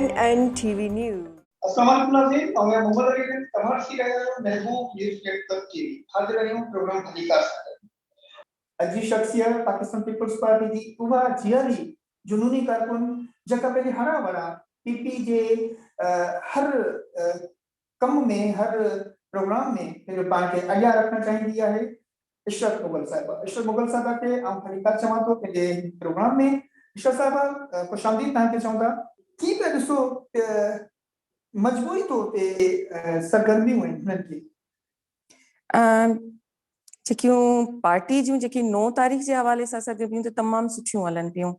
NNTV News. अस्सलाम वालेकुम नाज़रीन, मैं मोहम्मद अली bin तमाम सी रहा हूं महबूब न्यूज़ नेटवर्क टीवी हाजिर रही हूं प्रोग्राम हकीकत सां अजी शख्सियत पाकिस्तान पीपल्स पार्टी जी उहा जियारी जुनूनी कारकुन जका पे हरा भरा पीपी जे हर कम में हर प्रोग्राम में फिर पाण के अॻियां रखना चाहींदी आहे इशरत मुगल साहिबा के हकीकत चवां थो पंहिंजे प्रोग्राम में इशरत साहिबा खुशामदीद तव्हांखे चवंदा की पे ॾिसो मजबूरी तौर ते सरगर्मियूं आहिनि हुननि खे जेकियूं पार्टी जूं जेकी 9 तारीख़ जे हवाले सां सरगर्मियूं त तमामु सुठियूं हलनि पियूं।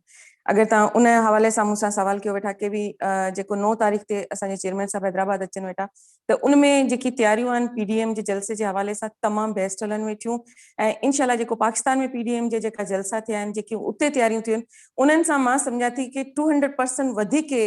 अगरि तव्हां उन हवाले सां मूंसां सवाल कयो वेठा के बि जेको 9 तारीख़ ते असांजे चेयरमैन साहिब हैदराबाद अचनि वेठा त उनमें जेकी तयारियूं आहिनि पीडीएम जे जलसे जे हवाले सां तमामु बेस्ट हलनि वेठियूं ऐं इंशाल्लाह जेको पाकिस्तान में पीडीएम जे जेका जलसा थिया आहिनि जेकी उते तयारियूं थियूं आहिनि उन्हनि सां मां सम्झां थी कि 200% वधीक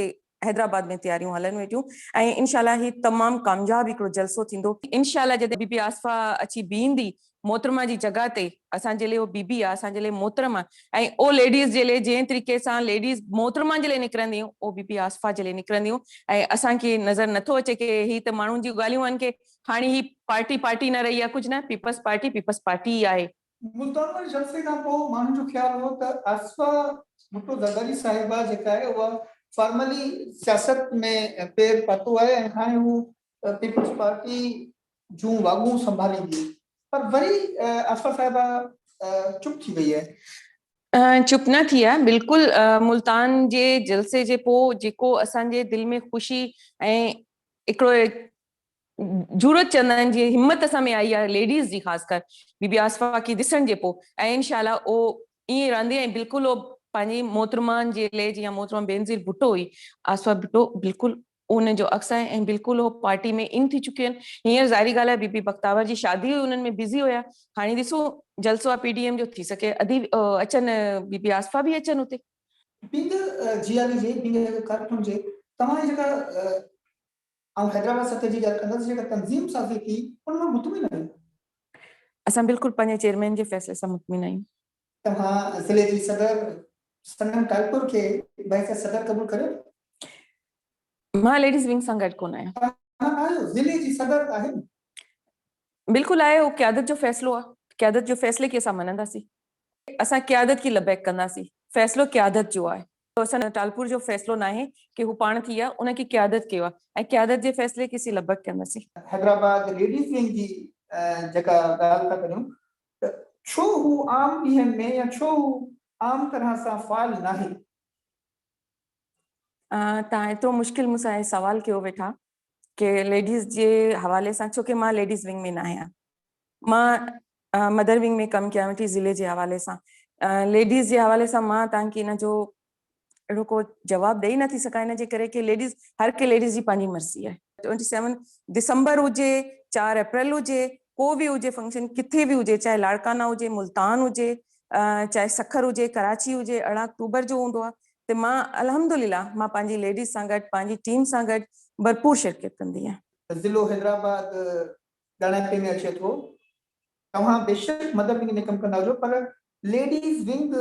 हैदराबाद में तयारियूं हलनि वेठियूं ऐं इंशाल्लाह ही तमामु कामयाब हिकिड़ो जलसो थींदो। इंशाल्लाह जॾहिं बीबी आसफा अची बीहंदी मोहतरमा जी जगह ते असांजे लिए वो बीबी आहे असांजे लिए मोहतरम आहे ऐं ओ लेडीज़ जे लिए जंहिं तरीक़े सां लेडीज़ मोहतरमा जे लिए निकिरंदियूं ओ बीबी आसफा जे लिए निकिरंदियूं ऐं असांखे नज़र नथो अचे कि ही त माण्हुनि जी ॻाल्हियूं आहिनि कि हाणे ही पार्टी न रही आहे कुझु न पीपल्स पार्टी ई आहे। मुल्तान वारे जलसे खां पोइ माण्हुनि जो ख़्याल हो त आसफा भुट्टो ज़रदारी साहिबा जेका आहे उहा फॉर्मली सियासत में पेर पातो आहे ऐं हाणे हू पीपल्स पार्टी जूं वागूं संभालींदी पर वरी आसफा साहिबा चुप थी वई आहे। चुप न थी आहे बिल्कुल मुल्तान जे जलसे जे पोइ जेको असांजे दिल में ख़ुशी ऐं हिकिड़ो जरूरत चवंदा आहिनि जीअं हिम्मत असां में आई आहे लेडीज़ जी ख़ासि कर बीबी आसफा खे ॾिसण जे पोइ ऐं इंशाल्लाह ओ ईअं रहंदी ऐं बिल्कुलु ओ पंहिंजी मोहतरमान जे लाइ जीअं मोहतरमा बेनज़ीर भुट्टो हुई आसफा भुट्टो बिल्कुलु उन जो अक्स आहे ऐं बिल्कुलु हो पार्टी में इन थी चुकियूं आहिनि। हींअर ज़ाहिरी ॻाल्हि आहे बीबी बख्तावर जी शादी हुई उन्हनि में बिज़ी हुया हाणे ॾिसो जलसो आहे पीडीएम जो थी सके अचनि बीबी आसफा बि अचनि हुते जियाली जे कार्यक्रम जे तव्हां जेका हैदराबाद सतह जी ॻाल्हि कंदासीं जेका तंज़ीम साज़ी थी उनमें मुतमिन आहियूं असां बिल्कुलु पंहिंजे चेयरमैन जे फ़ैसिले सां मुतमिन आहियूं। तव्हां ज़िले जी सदर सनम कालपुर खे बहस सदर क़बूल करियो? मां लेडीज़ विंग सां गॾु कोन आहियां। ज़िले जी सदर आहे बिल्कुलु आहे उहो क़यादत जो फ़ैसिलो आहे क़यादत जो फ़ैसिले खे असां मञंदासीं असां क़यादत खे लबैक कंदासीं फ़ैसिलो क़यादत जो आहे असां टालपुर जो फ़ैसिलो न आहे कि हू पाण थी आहे उनखे क़यादत कयो आहे ऐं क़यादत जे फ़ैसिले खे असीं लबैक कंदासीं। हैदराबाद लेडीज़ विंग जी जेका ॻाल्हि था करियूं त छो हू आम ॾींहंनि में या छो हू आम तरह सां फ़ाल न आहे? तव्हां एतिरो मुश्किल मूंसां सवाल कयो वेठा कि लेडीज़ जे हवाले सां छो कि मां लेडीज़ विंग में न आहियां मां मदर विंग में कमु कयां वेठी ज़िले जे हवाले सां लेडीज़ जे हवाले सां मां तव्हांखे इन जो अहिड़ो को जवाबु ॾेई नथी सघां इन जे करे कि लेडीज़ हर के लेडीज़ जी पंहिंजी मर्ज़ी आहे 27 दिसंबर हुजे 4 अप्रैल हुजे को बि हुजे फंक्शन किथे बि हुजे चाहे लाड़काना हुजे मुल्तान हुजे चाहे सखर हुजे कराची हुजे 18 अक्टूबर जो हूंदो आहे त मां अल्हम्दुलिल्लाह मां पंहिंजी लेडीज़ सां गॾु पंहिंजी टीम सां गॾु भरपूर शिरकत कंदी आहियां। ज़िलो हैदराबाद ॻाल्हाइपे में अचे थो तव्हां बेशक मदर विंग में कमु कंदा हुजो पर लेडीज़ विंग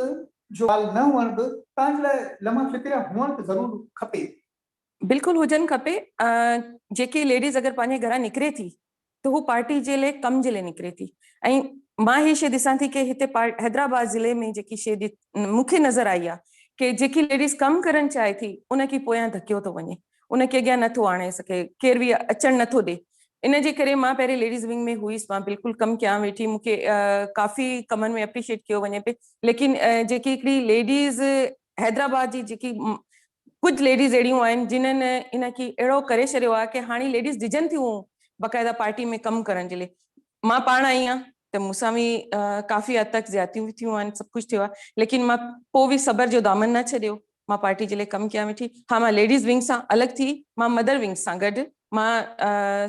जो हाल न हुअण बि तव्हांजे लाइ लम्हा फ़िक्र हुअण त ज़रूरु खपे। बिल्कुलु हुजनि खपे जेकी लेडीज़ अगरि पंहिंजे घरां निकिरे थी त हू पार्टी जे लाइ कम जे लाइ निकिरे थी ऐं मां ही शइ ॾिसां थी कि हिते हैदराबाद ज़िले में जेकी शइ मूंखे नज़र आई आहे कि जेकी लेडीज़ कमु करणु चाहे थी उनखे पोयां धकियो थो वञे उनखे अॻियां नथो आणे सघे केर बि अचणु नथो ॾे इन जे करे मां पहिरें लेडीज़ विंग में हुईसि मां बिल्कुलु कमु कयां वेठी मूंखे काफ़ी कमनि में एप्रिशिएट कयो वञे पियो लेकिन जेकी हिकिड़ी लेडीज़ हैदराबाद जी जेकी कुझु लेडीज़ अहिड़ियूं आहिनि जिन्हनि इनखे अहिड़ो करे छॾियो आहे कि हाणे लेडीज़ डिॼनि थियूं बाक़ाइदा पार्टी में कमु करण जे लाइ मां पाण आई आहियां त मूंसां बि काफ़ी हद तक ज़्यादतियूं थियूं आहिनि सभु कुझु थियो आहे लेकिन मां पोइ बि सबर जो दामन न छॾियो मां पार्टी जे लाइ कमु कयां वेठी हा मां लेडीज़ विंग सां अलॻि थी मां मदर विंग सां गॾु मां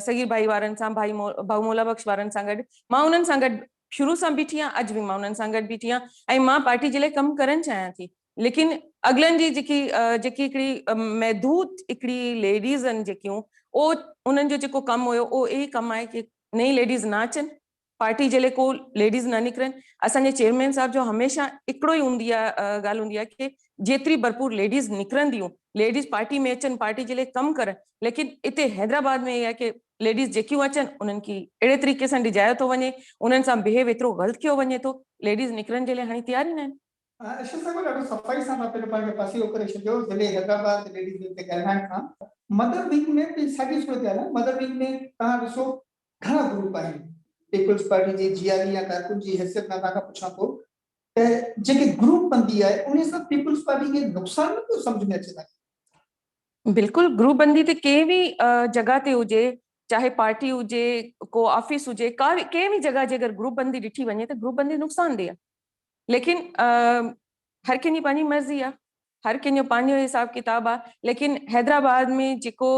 सगीर भाई वारनि सां भाऊ मोला बख़्श वारनि सां गॾु मां उन्हनि सां गॾु शुरू सां बीठी आहियां अॼु बि मां उन्हनि सां गॾु बीठी आहियां ऐं मां पार्टी जे लाइ कमु करणु चाहियां थी लेकिन अॻिलनि जी जेकी हिकिड़ी महदूद हिकिड़ी लेडीज़ आहिनि जेकियूं उन्हनि जो जेको कमु हुयो उहो यही कमु आहे कि नई लेडीज़ ना अचनि पार्टी जे लाइ को लेडीज़ न निकिरनि। असांजे चेयरमैन साहब जो हमेशह हिकिड़ो ई हूंदी आहे ॻाल्हि हूंदी आहे कि जेतिरी भरपूर लेडीज़ निकिरंदियूं, लेडीज़ पार्टी में अचनि, पार्टी जे लाइ कमु करनि। लेकिन हिते हैदराबाद में इहा आहे कि लेडीज़ जेकियूं अचनि उन्हनि खे अहिड़े तरीक़े सां डिॼायो थो वञे, उन्हनि सां बिहेव एतिरो ग़लति कयो वञे थो, लेडीज़ निकिरण जे लाइ हाणे तयार ई न आहिनि। अशोक साहब ॾाढो सफ़ाई सां मां पंहिंजो पाण खे पासीरो करे छॾियो ज़िले हैदराबाद लेडीज़ विंग ते ॻाल्हाइण खां। मदर विंग में बि साॻी सूरत आहे। मदर विंग में तव्हां ॾिसो घणा ग्रुप आहिनि। पीपल्स पार्टी जी जीआरी या कारकुन जी हैसियत में तव्हां खां पुछां थो त जेके ग्रुप बंदी आहे उन सां पीपल्स पार्टी खे नुक़सान न पियो सम्झ में अचे थो। बिल्कुलु ग्रुप बंदी ते कंहिं बि जॻह ते हुजे, चाहे पार्टी हुजे, को ऑफिस हुजे, कंहिं बि जॻह जे अगरि ग्रुप बंदी ॾिठी वञे त ग्रुप बंदी नुक़सानदेह आहे। लेकिन हर कंहिंजी पंहिंजी मर्ज़ी आहे, हर कंहिंजो पंहिंजो हिसाब किताब आहे। लेकिन हैदराबाद में जेको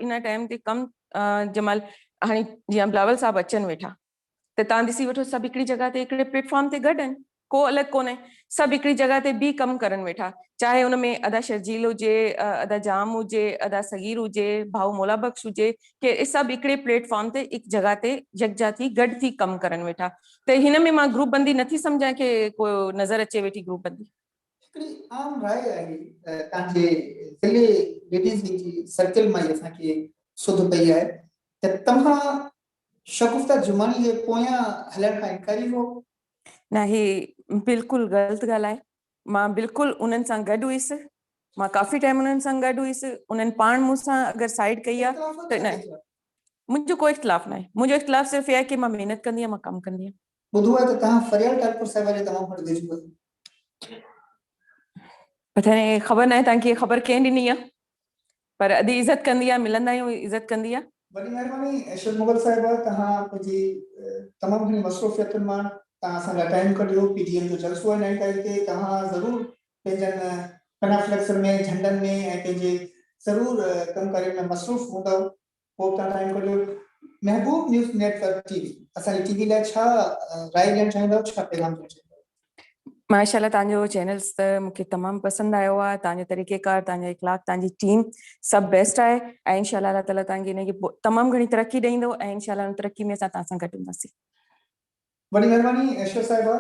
इन टाइम ते कमु जंहिंमहिल हाणे जीअं बिलावल साहब अचनि वेठा त तव्हां ॾिसी वठो, सभु हिकिड़ी जॻह ते हिकिड़े प्लेटफॉर्म ते गॾु आहिनि, को अलॻि कोन्हे। सभु हिकिड़ी जॻह ते बि कमु करनि वेठा, चाहे हुनमें अदा शर्जील हुजे, अदा जाम हुजे, अदा सगीर हुजे, भाऊ मौला बख्श हुजे, कि सभु हिकिड़े प्लेटफॉर्म ते हिकु जॻह ते यकजा थी गॾु थी कमु करनि वेठा। त हिन में मां ग्रुप बंदी नथी सम्झां कि को नज़र अचे वेठी ग्रुप बंदी। हिकिड़ी आम राय आहे तव्हांजे ज़िले लेडीज़ विंग जी सर्कल मां असांखे सुध पई आहे त तव्हां शगुफ्ता जुमानी जे पोयां हलण खां इनकारी हो। न, ही बिल्कुलु ग़लति ॻाल्हि आहे। मां बिल्कुलु उन्हनि सां गॾु हुअसि, मां काफ़ी टाइम उन्हनि सां गॾु हुअसि। उन्हनि पाण मूंसां अगरि साइड कई आहे त न, मुंहिंजो कोई इख़्तिलाफ़ न आहे। मुंहिंजो इख़्तिलाफ़ सिर्फ़ु इहा आहे कि मां महिनत कंदी आहियां, मां कमु कंदी आहियां। ॿुधो आहे त तव्हां फरियाल ठाकुर साहिब जे तमामु घणो वेझो आहियो। पता नहीं, ख़बर न आहे तव्हांखे ख़बर कंहिं ॾिनी आहे, पर अॼु इज़त कंदी आहे, मिलंदा आहियूं, इज़त कंदी आहे। वॾी महिरबानी अशोक मुगल साहिब, तव्हां पंहिंजी तमामु घणी मसरूफ़ियतुनि मां तव्हां असां लाइ टाइम कढियो। पीडीएम जो जलसो आहे 9 तारीख़ ते। तव्हां ज़रूरु पंहिंजनि कनाफ्लेक्सन में, झंडनि में ऐं पंहिंजे ज़रूरु कमकारियुनि में मसरूफ़ हूंदव। पोइ तव्हां टाइम कढियो। महबूब न्यूज़ नेटवर्क टीवी, असांजी टीवी लाइ छा राय ॾियणु चाहींदव, छा पैगाम ॾियणु चाहींदव? माशाल्लाह, तव्हांजो चैनल्स त मूंखे तमामु पसंदि आयो आहे। तव्हांजो तरीक़ेकार, तव्हांजो इख़लाक़, तव्हांजी टीम सभु बेस्ट आहे। ऐं इंशाल्लाह अल्लाह ताला तव्हांखे हिनखे तमामु घणी तरक़ी ॾींदो ऐं इंशाल्लाह उन तरक़ी में असां तव्हां सां गॾु हूंदासीं। वॾी महिरबानी अशोक साहिबा।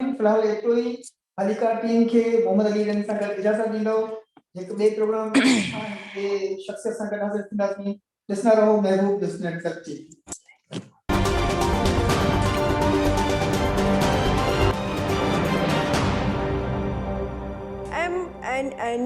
फ़िलहाल एतिरो ई। हलिका टीम खे मोहम्मद अली रन सां गॾु इजाज़त ॾींदो। हिकु ॿिए प्रोग्राम में शख़्सियत सां गॾु हाज़िर थींदासीं। ॾिसंदा रहो महबूब न्यूज़ नेटवर्क टीवी। MNN